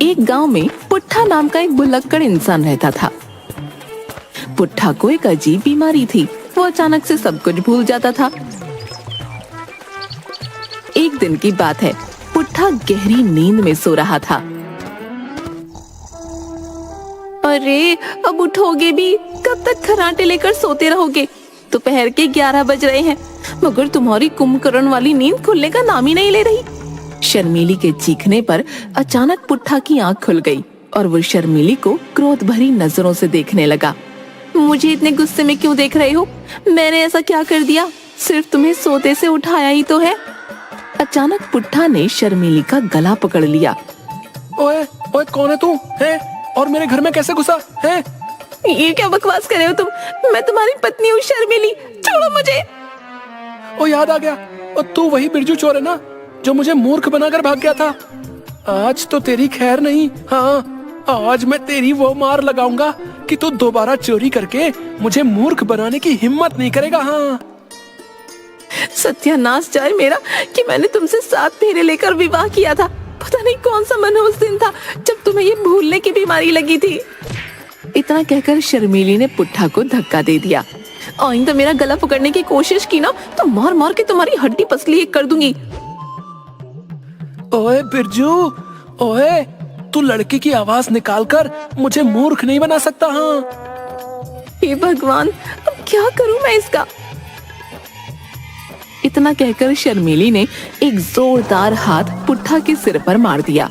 एक गांव में पुट्ठा नाम का एक भुलक्कड़ इंसान रहता था। पुट्ठा को एक अजीब बीमारी थी। वो अचानक से सब कुछ भूल जाता था। एक दिन की बात है, पुट्ठा गहरी नींद में सो रहा था। अरे अब उठोगे भी? कब तक खर्राटे लेकर सोते रहोगे? दोपहर के 11 बज रहे हैं, मगर तुम्हारी कुंभकर्ण वाली नींद खुलने का नाम ही नहीं ले रही। शर्मीली के चीखने पर अचानक पुट्ठा की आंख खुल गई और वो शर्मीली को क्रोध भरी नजरों से देखने लगा। मुझे इतने गुस्से में क्यों देख रहे हो? मैंने ऐसा क्या कर दिया? सिर्फ तुम्हें सोते से उठाया ही तो है। अचानक पुट्ठा ने शर्मीली का गला पकड़ लिया। ओए ओए, कौन है तू? है और मेरे घर में कैसे घुसा है? ये क्या बकवास कर रहे हो तुम? मैं तुम्हारी पत्नी हूँ शर्मीली, छोड़ो मुझे। ओ याद आ गया, और तू वही बिरजू चोर है ना जो मुझे मूर्ख बनाकर भाग गया था। आज तो तेरी खैर नहीं। हाँ, आज मैं तेरी वो मार लगाऊंगा कि तू दोबारा चोरी करके मुझे मूर्ख बनाने की हिम्मत नहीं करेगा। हाँ, सत्यानाश जाए मेरा कि मैंने तुमसे 7 फेरे लेकर विवाह किया था। पता नहीं कौन सा मनहूस दिन था जब तुम्हें ये भूलने की बीमारी लगी थी। इतना कहकर शर्मीली ने पुट्ठा को धक्का दे दिया। आइंदा मेरा गला पकड़ने की कोशिश की ना तो मार मार के तुम्हारी हड्डी पसली एक कर दूंगी। ओए बिरजू, ओए, तू लड़के की आवाज निकालकर मुझे मूर्ख नहीं बना सकता। हाँ, हे भगवान, अब क्या करूं मैं इसका? इतना कहकर शर्मीली ने एक जोरदार हाथ पुट्ठा के सिर पर मार दिया।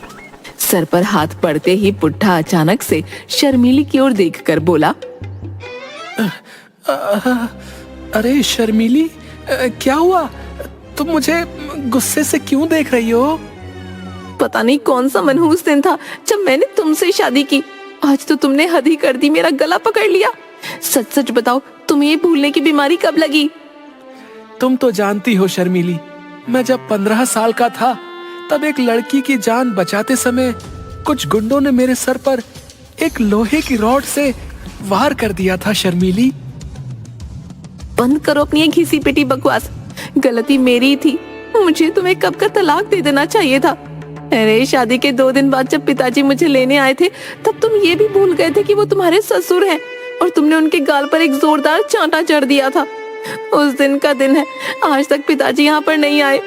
सर पर हाथ पड़ते ही पुट्ठा अचानक से शर्मीली की ओर देखकर बोला, अरे शर्मीली, क्या हुआ? तुम मुझे गुस्से से क्यों देख रही हो? पता नहीं कौन सा मनहूस दिन था जब मैंने तुमसे शादी की। आज तो तुमने हद ही कर दी, मेरा गला पकड़ लिया। सच सच बताओ, तुम्हें ये भूलने की बीमारी कब लगी? तुम तो जानती हो शर्मीली, मैं जब 15 साल का था तब एक लड़की की जान बचाते समय कुछ गुंडों ने मेरे सर पर एक लोहे की रॉड से वार कर दिया था। शर्मीली, बंद करो अपनी ये घिसी पिटी बकवास। गलती मेरी थी, मुझे तुम्हें कब का तलाक दे देना चाहिए था। अरे शादी के 2 दिन बाद जब पिताजी मुझे लेने आए थे तब तुम ये भी भूल गए थे कि वो तुम्हारे ससुर हैं और तुमने उनके गाल पर एक जोरदार चांटा जड़ दिया था। उस दिन का दिन है, आज तक पिताजी यहाँ पर नहीं आए।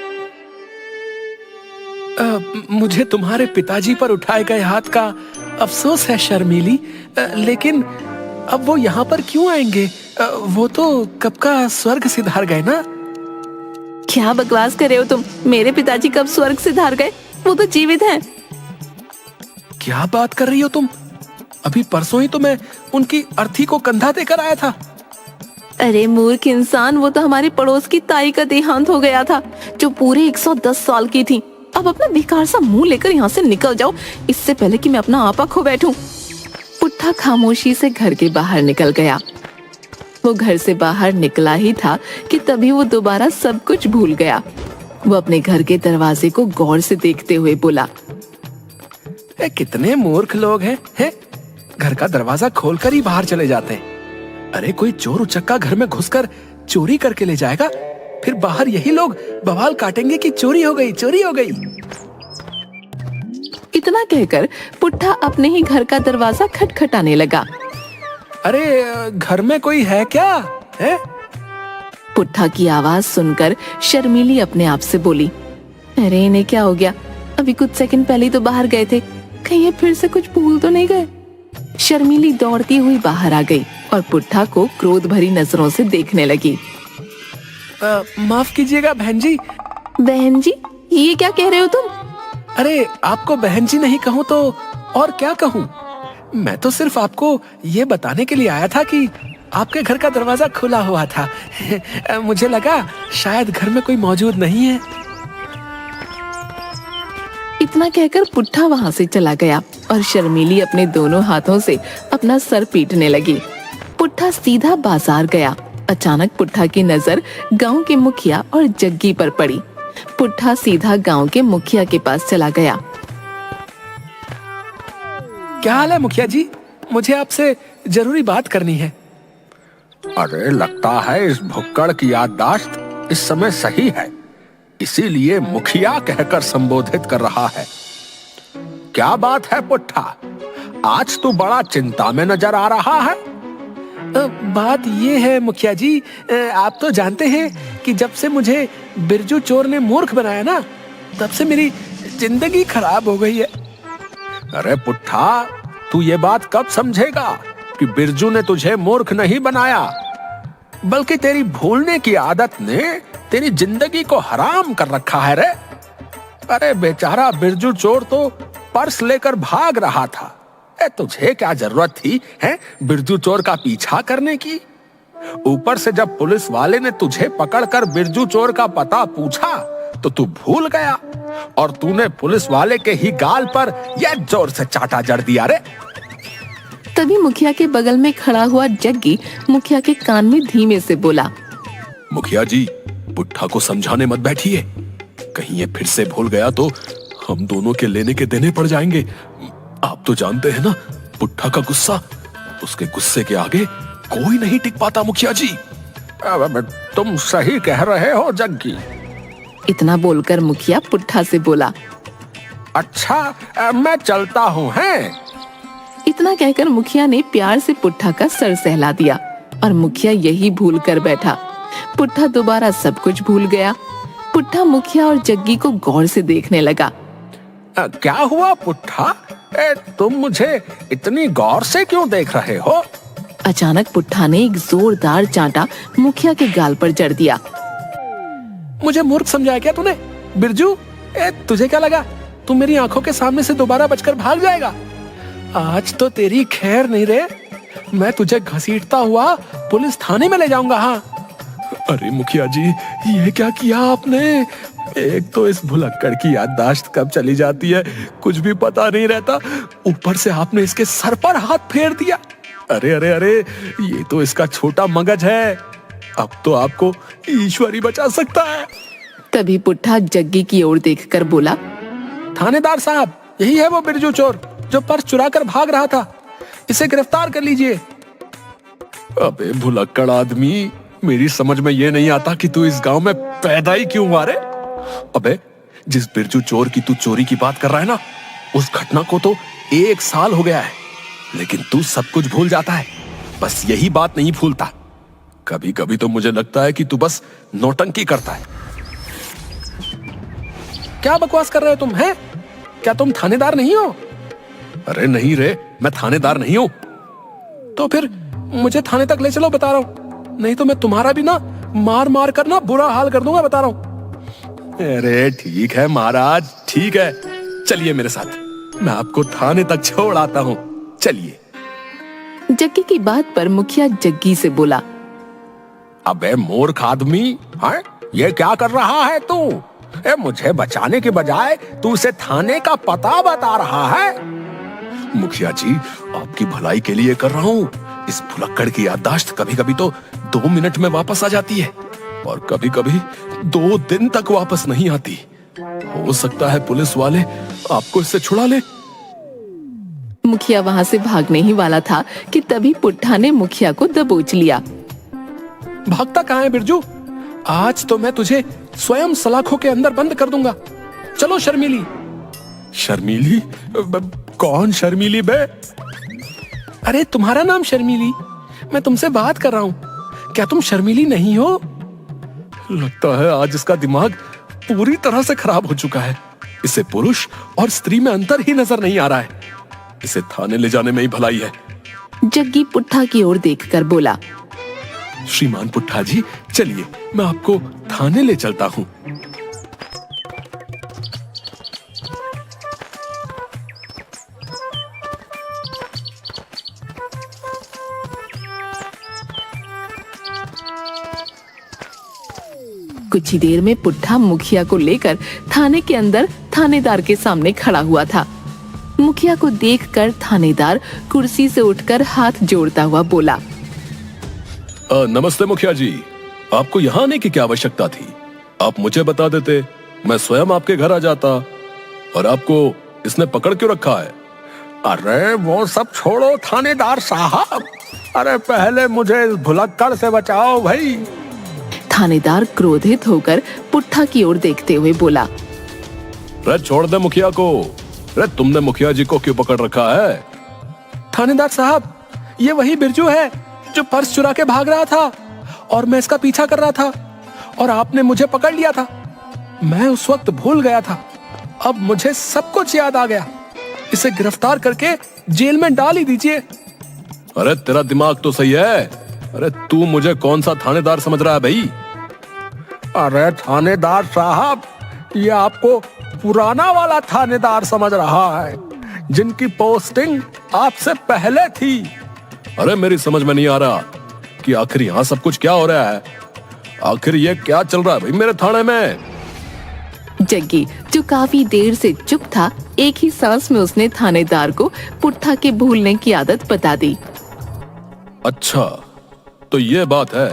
मुझे तुम्हारे पिताजी पर उठाए गए हाथ का अफसोस है शर्मीली, लेकिन अब वो यहाँ पर क्यों आएंगे? वो तो कब का स्वर्ग सिधार गए ना। क्या बकवास कर रहे हो तुम? मेरे पिताजी कब स्वर्ग सिधार गए? वो तो जीवित हैं। क्या बात कर रही हो तुम? अभी परसों ही तो मैं उनकी अर्थी को कंधा देकर आया था। अरे मूर्ख इंसान, वो तो हमारे पड़ोस की ताई का देहांत हो गया था जो पूरे 110 साल की थी। अब अपना बेकार सा मुंह लेकर यहाँ से निकल जाओ, इससे पहले कि मैं अपना आपा खो बैठूं। पुट्ठा खामोशी से घर के बाहर निकल गया। वो घर से बाहर निकला ही था कि तभी वो दोबारा सब कुछ भूल गया। वो अपने घर के दरवाजे को गौर से देखते हुए बोला, कितने मूर्ख लोग हैं? घर का दरवाजा खोलकर ही बाहर चले जाते हैं। अरे कोई चोर उचक्का घर में घुसकर चोरी करके ले जाएगा, फिर बाहर यही लोग बवाल काटेंगे कि चोरी हो गई, चोरी हो गई। इतना कहकर पुट्ठा अपने ही घर का दरवाजा खटखटाने लगा। अरे घर में कोई है क्या? है? पुट्ठा की आवाज सुनकर शर्मीली अपने आप से बोली, अरे इन्हें क्या हो गया? अभी कुछ सेकंड पहले ही तो बाहर गए थे, कहीं ये फिर से कुछ भूल तो नहीं गए? शर्मीली दौड़ती हुई बाहर आ गई और पुट्ठा को क्रोध भरी नजरों से देखने लगी। माफ कीजिएगा बहन जी। बहन जी? ये क्या कह रहे हो तुम? अरे आपको बहन जी नहीं कहूँ तो और क्या कहूँ? मैं तो सिर्फ आपको ये बताने के लिए आया था कि आपके घर का दरवाजा खुला हुआ था। मुझे लगा शायद घर में कोई मौजूद नहीं है। इतना कहकर पुट्ठा वहाँ से चला गया और शर्मीली अपने दोनों हाथों से अपना सर पीटने लगी। पुट्ठा सीधा बाजार गया। अचानक पुट्ठा की नजर गांव के मुखिया और जग्गी पर पड़ी। पुट्ठा सीधा गांव के मुखिया के पास चला गया। क्या हाल है मुखिया जी? मुझे आपसे जरूरी बात करनी है। अरे लगता है इस भुक्कड़ की याददाश्त इस समय सही है, इसीलिए मुखिया कहकर संबोधित कर रहा है। क्या बात है पुट्ठा, आज तू बड़ा चिंता में नजर आ रहा है। बात ये है मुखिया जी, आप तो जानते हैं कि जब से मुझे बिरजू चोर ने मूर्ख बनाया ना, तब से मेरी जिंदगी खराब हो गई है। अरे पुट्ठा, तू ये बात कब समझेगा कि बिरजू ने तुझे मूर्ख नहीं बनाया, बल्कि तेरी भूलने की आदत ने तेरी जिंदगी को हराम कर रखा है रे। अरे बेचारा बिरजू चोर तो पर्स लेकर भाग रहा था, तुझे क्या जरूरत थी है बिरजू चोर का पीछा करने की। ऊपर से जब पुलिस वाले ने तुझे पकड़कर बिरजू चोर का पता पूछा तो तू भूल गया और तूने पुलिस वाले के ही गाल पर यह जोर से चाटा जड़ दिया रे। तभी मुखिया के बगल में खड़ा हुआ जग्गी मुखिया के कान में धीमे से बोला, मुखिया जी, पुट्ठा को समझाने मत बैठिए, कहीं ये फिर से भूल गया तो हम दोनों के लेने के देने पड़ जाएंगे। आप तो जानते हैं ना, पुट्ठा का गुस्सा, उसके गुस्से के आगे कोई नहीं टिक पाता मुखिया जी। तुम सही कह रहे हो जग्गी। इतना बोलकर मुखिया पुट्ठा से बोला, अच्छा मैं चलता हूँ हैं। इतना कहकर मुखिया ने प्यार से पुट्ठा का सर सहला दिया और मुखिया यही भूल कर बैठा। पुट्ठा दोबारा सब कुछ भूल गया। पुट्ठा मुखिया और जग्गी को गौर से देखने लगा। क्या हुआ पुट्ठा, तुम मुझे इतनी गौर से क्यों देख रहे हो? अचानक पुट्ठा ने एक जोरदार चांटा मुखिया के गाल पर जड़ दिया। मुझे मूर्ख समझाया क्या तूने? बिरजू, तुझे क्या लगा तू मेरी आंखों के सामने से दोबारा बचकर भाग जाएगा? आज तो तेरी खैर नहीं रे, मैं तुझे घसीटता हुआ पुलिस थाने में ले जाऊंगा। हाँ। अरे मुखिया जी, ये क्या किया आपने? एक तो इस भुलक्कड़ की याददाश्त कब चली जाती है कुछ भी पता नहीं रहता, ऊपर से आपने इसके सर पर हाथ फेर दिया। अरे अरे अरे, ये तो इसका छोटा मगज है, अब तो आपको ईश्वर ही बचा सकता है। तभी पुट्ठा जग्गी की ओर देखकर बोला, थानेदार साहब, यही है वो बिरजू चोर जो पर्स चुरा कर भाग रहा था, इसे गिरफ्तार कर लीजिए। अबे भुलक्कड़ आदमी, मेरी समझ में ये नहीं आता कि तू इस गांव में पैदा ही क्यों हुआ रे? अबे जिस बिरजू चोर की तू चोरी की बात कर रहा है ना, उस घटना को तो 1 साल हो गया है, लेकिन तू सब कुछ भूल जाता है, बस यही बात नहीं भूलता। कभी कभी तो मुझे लगता है कि तू बस नौटंकी करता है। क्या बकवास कर रहे हो तुम, हैं? क्या तुम थानेदार नहीं हो? अरे नहीं रे, मैं थानेदार नहीं हूं। तो फिर मुझे थाने तक ले चलो, बता रहा हूं, नहीं तो मैं तुम्हारा भी ना मार मार कर ना बुरा हाल कर दूंगा, बता रहा हूं। अरे ठीक है महाराज, ठीक है, चलिए मेरे साथ, मैं आपको थाने तक छोड़ आता हूँ, चलिए। जग्गी की बात पर मुखिया जग्गी से बोला, अबे मूर्ख आदमी, हाँ? ये क्या कर रहा है तू? मुझे बचाने के बजाय तू उसे थाने का पता बता रहा है। मुखिया जी, आपकी भलाई के लिए कर रहा हूँ। इस भुलक्कड़ की याददाश्त कभी कभी तो 2 मिनट में वापस आ जाती है और कभी कभी 2 दिन तक वापस नहीं आती। हो सकता है पुलिस वाले आपको इससे छुड़ा ले। मुखिया वहां से भागने ही वाला था कि तभी पुट्ठा ने मुखिया को दबोच लिया। भागता कहाँ है बिरजू? आज तो मैं तुझे स्वयं सलाखों के अंदर बंद कर दूंगा। चलो शर्मीली। शर्मीली? कौन शर्मीली बे? अरे तुम्हारा नाम शर्मीली, मैं तुमसे बात कर रहा हूँ, क्या तुम शर्मीली नहीं हो? लगता है आज इसका दिमाग पूरी तरह से खराब हो चुका है, इसे पुरुष और स्त्री में अंतर ही नजर नहीं आ रहा है। इसे थाने ले जाने में ही भलाई है। जग्गी पुट्ठा की ओर देखकर बोला, श्रीमान पुट्ठा जी, चलिए मैं आपको थाने ले चलता हूँ। कुछ ही देर में पुट्ठा मुखिया को लेकर थाने के अंदर थानेदार के सामने खड़ा हुआ था। मुखिया को देखकर थानेदार कुर्सी से उठकर हाथ जोड़ता हुआ बोला, नमस्ते मुखिया जी, आपको यहाँ आने की क्या आवश्यकता थी? आप मुझे बता देते, मैं स्वयं आपके घर आ जाता। और आपको इसने पकड़ क्यों रखा है? अरे वो सब छोड़ो थानेदार साहब, अरे पहले मुझे इस भुलक्कड़ से बचाओ भाई। थानेदार क्रोधित होकर पुट्ठा की ओर देखते हुए बोला, छोड़ दे मुखिया को, अरे तुमने मुखिया जी को क्यों पकड़ रखा है? थानेदार साहब, ये वही बिरजू है जो पर्स चुरा के भाग रहा था और मैं इसका पीछा कर रहा था और आपने मुझे पकड़ लिया था। मैं उस वक्त भूल गया था, अब मुझे सब कुछ याद आ गया। इसे गिरफ्तार करके जेल में डाल ही दीजिए। अरे तेरा दिमाग तो सही है। अरे तू मुझे कौन सा थानेदार समझ रहा है भाई? अरे थानेदार साहब, ये आपको पुराना वाला थानेदार समझ रहा है, जिनकी पोस्टिंग आपसे पहले थी। अरे मेरी समझ में नहीं आ रहा कि आखिर यहाँ सब कुछ क्या हो रहा है। आखिर ये क्या चल रहा है भाई मेरे थाने में? जग्गी, जो काफी देर से चुप था, एक ही सांस में उसने थानेदार को पुट्ठा के भूलने की आदत बता दी। अच्छा, तो ये बात है।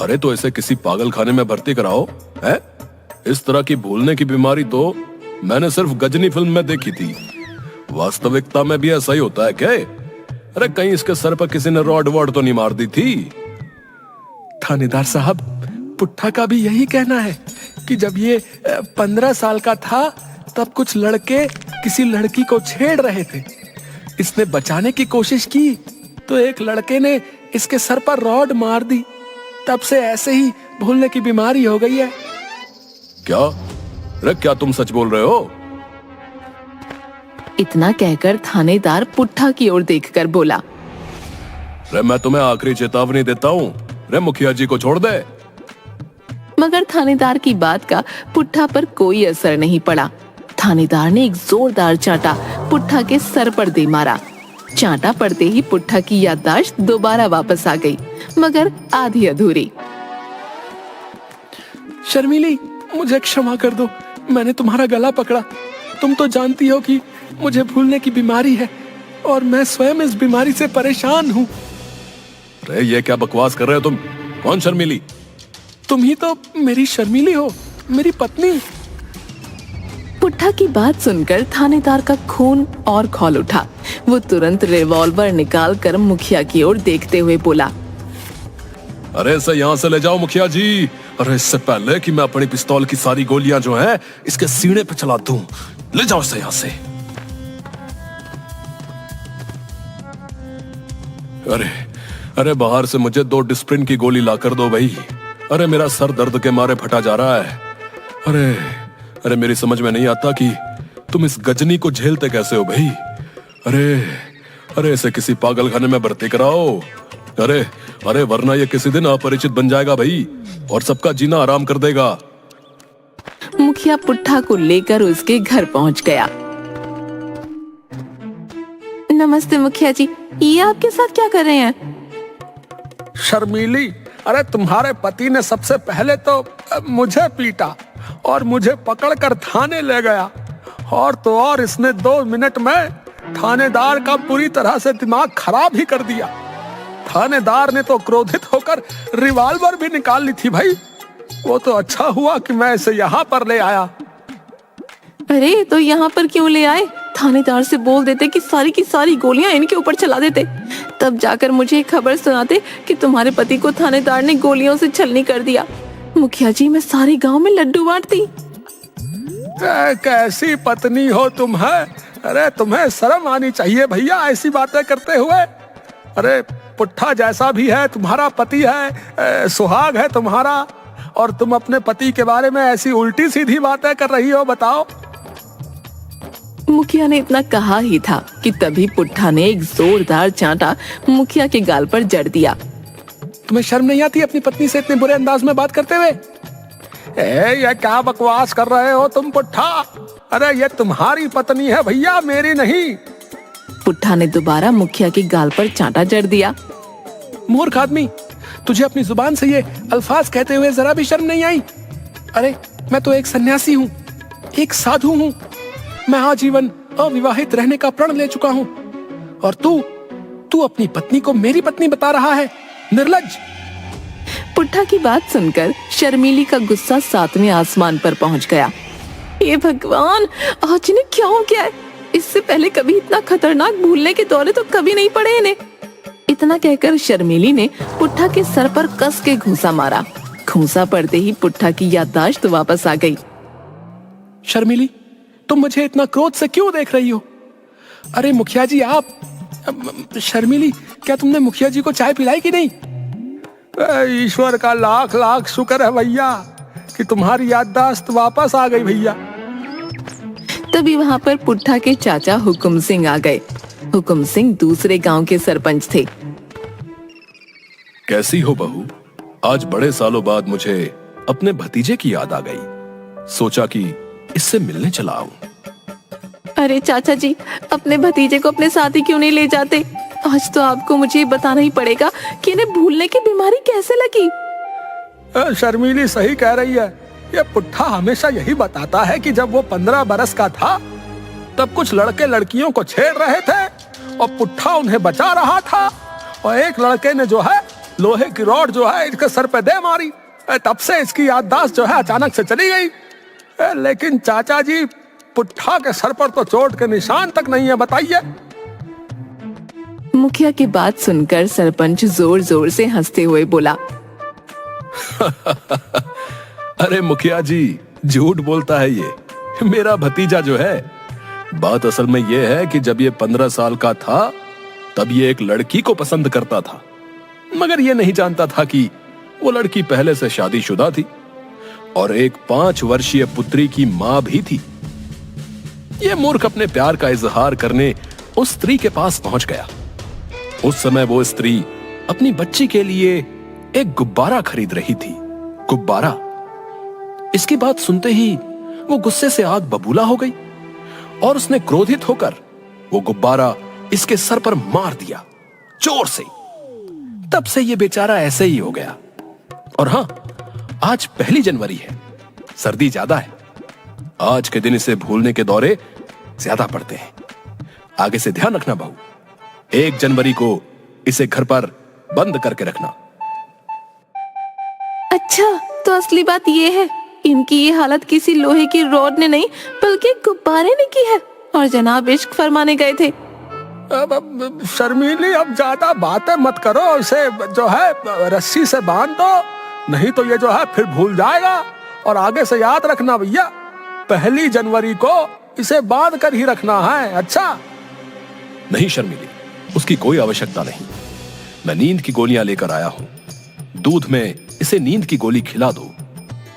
अरे तो इसे किसी पागल खाने में भर्ती कराओ है? इस तरह की भूलने की बीमारी तो मैंने सिर्फ गजनी फिल्म में देखी थी। वास्तविकता में भी ऐसा ही होता है क्या? अरे कहीं इसके सर पर किसी ने रॉड वॉड तो नहीं मार दी थी? थानेदार साहब, पुट्ठा का भी यही कहना है कि जब ये 15 साल का था तब कुछ लड़के किसी लड़की को छेड़ रहे थे। इसने बचाने की कोशिश की तो एक लड़के ने इसके सर पर रॉड मार दी। तब से ऐसे ही भूलने की बीमारी हो गई है। क्या? अरे क्या तुम सच बोल रहे हो? इतना कहकर थानेदार पुट्ठा की ओर देखकर बोला। अरे मैं तुम्हें आखिरी चेतावनी देता हूँ, अरे मुखिया जी को छोड़ दे। मगर थानेदार की बात का पुट्ठा पर कोई असर नहीं पड़ा। थानेदार ने एक जोरदार चांटा पुट्ठा के सर पर दे मारा। चांटा पड़ते ही पुट्ठा की याददाश्त दोबारा वापस आ गई, मगर आधी अधूरी। शर्मिली, मुझे क्षमा कर दो, मैंने तुम्हारा गला पकड़ा। तुम तो जानती हो कि मुझे भूलने की बीमारी है और मैं स्वयं इस बीमारी से परेशान हूँ। अरे ये क्या बकवास कर रहे हो तुम? कौन शर्मिली? तुम ही तो मेरी शर्मिली हो, मेरी पत्नी। पुट्ठा की बात सुनकर थानेदार का खून और खौल उठा। वो तुरंत रिवॉल्वर निकालकर मुखिया की ओर देखते हुए बोला। अरे इसे यहाँ से ले जाओ मुखिया जी। अरे इससे पहले कि मैं अपनी पिस्तौल की सारी गोलियां जो हैं इसके सीने पे चला दूं, ले जाओ इसे यहाँ से। अरे अरे बाहर से मुझे 2 डिस्प्रिन की गोली ला कर दो भाई। अरे मेरा सर दर्द के मारे फटा जा रहा है। अरे अरे मेरी समझ में नहीं आता कि तुम इस गजनी को झेलते कैसे हो भाई। अरे अरे इसे किसी पागलखाने में भर्ती कराओ। अरे अरे वरना ये किसी दिन अपरिचित बन जाएगा भाई और सबका जीना आराम कर देगा। मुखिया पुट्ठा को लेकर उसके घर पहुंच गया। नमस्ते मुखिया जी, ये आपके साथ क्या कर रहे हैं? शर्मिली, अरे तुम्हारे पति ने सबसे पहले तो मुझे पीटा और मुझे पकड़कर थाने ले गया, और तो और इसने 2 मिनट में थानेदार का पूरी तरह से दिमाग खराब ही कर दिया। थानेदार ने तो क्रोधित होकर रिवॉल्वर भी निकाल ली थी भाई। वो तो अच्छा हुआ कि मैं इसे यहाँ पर ले आया। अरे तो यहाँ पर क्यों ले आए? थानेदार से बोल देते कि सारी की सारी गोलियां इनके ऊपर चला देते, तब जाकर मुझे खबर सुनाते कि तुम्हारे पति को थानेदार ने गोलियों से छलनी कर दिया। मुखिया जी, मैं सारे गांव में लड्डू बांटती। कैसी पत्नी हो तुम है? अरे तुम्हें शर्म आनी चाहिए भैया ऐसी बातें करते हुए। अरे पुट्ठा जैसा भी है तुम्हारा पति है, सुहाग है तुम्हारा, और तुम अपने पति के बारे में ऐसी उल्टी सीधी बातें कर रही हो, बताओ। मुखिया ने इतना कहा ही था कि तभी पुट्ठा ने एक जोरदार चांटा मुखिया के गाल पर जड़ दिया। तुम्हें शर्म नहीं आती अपनी पत्नी से इतने बुरे अंदाज में बात करते हुए? ये क्या बकवास कर रहे हो तुम पुट्ठा? अरे ये तुम्हारी पत्नी है भैया, मेरी नहीं। पुट्ठा ने दोबारा मुखिया के गाल पर चांटा जड़ दिया। मूर्ख आदमी, तुझे अपनी जुबान से ये अल्फाज कहते हुए जरा भी शर्म नहीं आई? अरे मैं तो एक सन्यासी हूँ, एक साधु हूँ। मैं आजीवन अविवाहित रहने का प्रण ले चुका हूँ, और तू अपनी पत्नी को मेरी पत्नी बता रहा है, निर्लज्ज। पुट्ठा की बात सुनकर शर्मिली का गुस्सा 7वें आसमान पर पहुंच गया। हे भगवान, आज इन्हें क्या हो गया है? इससे पहले कभी इतना खतरनाक भूलने के दौरे तो कभी नहीं पड़े इन्हें। इतना कहकर शर्मिली ने पुट्ठा के सर पर कस के घूंसा मारा। घूंसा पड़ते ही पुट्ठा की याददाश्त वापस आ गई। शर्मिली, तुम मुझे इतना क्रोध से क्यों देख रही हो? अरे मुखिया जी आप, शर्मिली क्या तुमने मुखिया जी को चाय पिलाई कि नहीं? ईश्वर का लाख लाख शुक्र है भैया कि तुम्हारी याददाश्त वापस आ गई भैया। तभी वहाँ पर पुट्ठा के चाचा हुकुम सिंह आ गए। हुकुम सिंह दूसरे गांव के सरपंच थे। कैसी हो बहू? आज बड़े सालों बाद मुझे अपने भतीजे की याद आ गई। सोचा कि इससे मिलने चला आऊं। अरे चाचा जी, अपने भतीजे को अपने साथ ही क्यों नहीं ले जाते? आज तो आपको मुझे बताना ही पड़ेगा कि इन्हें भूलने की बीमारी कैसे लगी। शर्मिली सही कह रही है। ये पुट्ठा हमेशा यही बताता है कि जब वो 15 बरस का था तब कुछ लड़के लड़कियों को छेड़ रहे थे और पुट्ठा उन्हें बचा रहा था, और एक लड़के ने जो है लोहे की रॉड जो है इसके सर पे दे मारी। तब से इसकी याददाश्त जो है अचानक से चली गई। लेकिन चाचा जी, पुट्ठा के सर पर तो चोट के निशान तक नहीं है, बताइए। मुखिया की बात सुनकर सरपंच जोर जोर से हंसते हुए बोला, अरे मुखिया जी, झूठ बोलता है ये मेरा भतीजा जो है। बात असल में ये है कि जब ये 15 साल का था तब ये एक लड़की को पसंद करता था, मगर ये नहीं जानता था कि वो लड़की पहले से शादीशुदा थी और एक 5 वर्षीय पुत्री की मां भी थी। ये मूर्ख अपने प्यार का इजहार करने उस स्त्री के पास पहुंच गया। उस समय वो स्त्री अपनी बच्ची के लिए एक गुब्बारा खरीद रही थी। गुब्बारा। इसकी बात सुनते ही वो गुस्से से आग बबूला हो गई और उसने क्रोधित होकर वो गुब्बारा इसके सर पर मार दिया जोर से। तब से ये बेचारा ऐसे ही हो गया। और हां, आज 1 जनवरी है, सर्दी ज्यादा है। आज के दिन इसे भूलने के दौरे ज्यादा पड़ते हैं। आगे से ध्यान रखना बहू। 1 जनवरी को इसे घर पर बंद करके रखना। अच्छा, तो असली बात ये है, इनकी ये हालत किसी लोहे की रॉड ने नहीं बल्कि गुब्बारे ने की है, और जनाब इश्क फरमाने गए थे। अब शर्मिली, अब ज्यादा बातें मत करो, इसे जो है रस्सी से बांध दो, नहीं तो ये जो है फिर भूल जाएगा। और आगे से याद रखना भैया, 1 जनवरी को इसे बांध कर ही रखना है। अच्छा? नहीं शर्मिली, उसकी कोई आवश्यकता नहीं। मैं नींद की गोलियां लेकर आया हूं। दूध में इसे नींद की गोली खिला दो,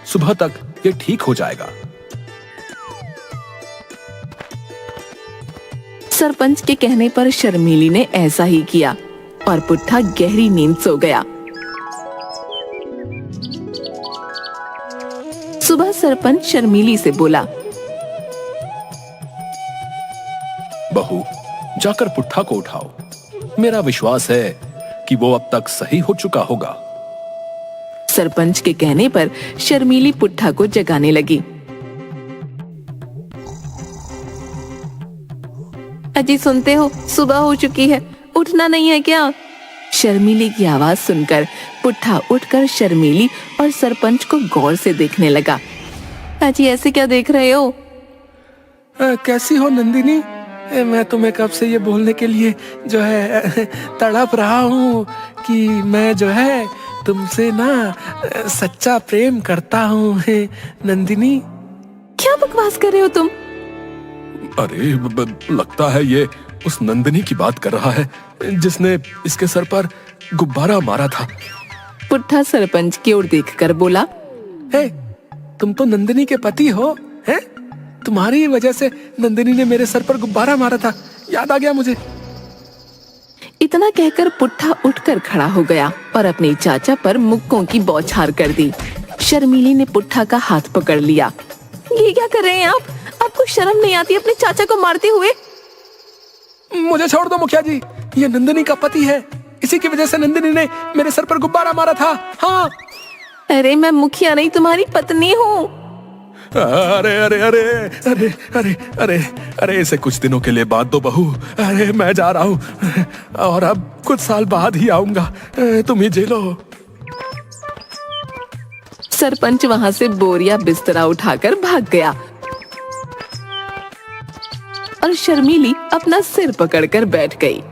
सुबह तक ये ठीक हो जाएगा। सरपंच के कहने पर शर्मिली ने ऐसा ही किया और पुट्ठा गहरी नींद सो गया। सुबह सरपंच शर्मिली से बोला, बहू, जाकर पुट्ठा को उठाओ। मेरा विश्वास है कि वो अब तक सही हो चुका होगा। सरपंच के कहने पर शर्मिली पुट्ठा को जगाने लगी। अजी सुनते हो, सुबह हो चुकी है, उठना नहीं है क्या? शर्मिली की आवाज सुनकर पुट्ठा उठकर शर्मिली और सरपंच को गौर से देखने लगा। अजी ऐसे क्या देख रहे हो? कैसी हो नंदिनी? मैं तुम्हें कब से ये बोलने के लिए जो है तड़प रहा हूँ कि मैं जो है तुमसे ना सच्चा प्रेम करता हूँ नंदिनी। क्या बकवास कर रहे हो तुम? अरे लगता है ये उस नंदिनी की बात कर रहा है जिसने इसके सर पर गुब्बारा मारा था। पुट्ठा सरपंच की ओर देखकर बोला, हे, तुम तो नंदिनी के पति हो, हैं? तुम्हारी वजह से नंदिनी ने मेरे सर पर गुब्बारा मारा था, याद आ गया मुझे। इतना कहकर पुट्ठा उठकर खड़ा हो गया और अपने चाचा पर मुक्कों की बौछार कर दी। शर्मिली ने पुट्ठा का हाथ पकड़ लिया। ये क्या कर रहे हैं आप? आपको शर्म नहीं आती अपने चाचा को मारते हुए? मुझे छोड़ दो मुखिया जी, ये नंदिनी का पति है, इसी की वजह से नंदिनी ने मेरे सर पर गुब्बारा मारा था। हाँ। अरे मैं मुखिया नहीं, तुम्हारी पत्नी हूँ। अरे अरे अरे अरे अरे अरे अरे इसे कुछ दिनों के लिए बांध दो बहू। अरे मैं जा रहा हूँ और अब कुछ साल बाद ही आऊंगा, तुम ही झेलो। सरपंच वहां से बोरिया बिस्तरा उठाकर भाग गया और शर्मिली अपना सिर पकड़कर बैठ गई।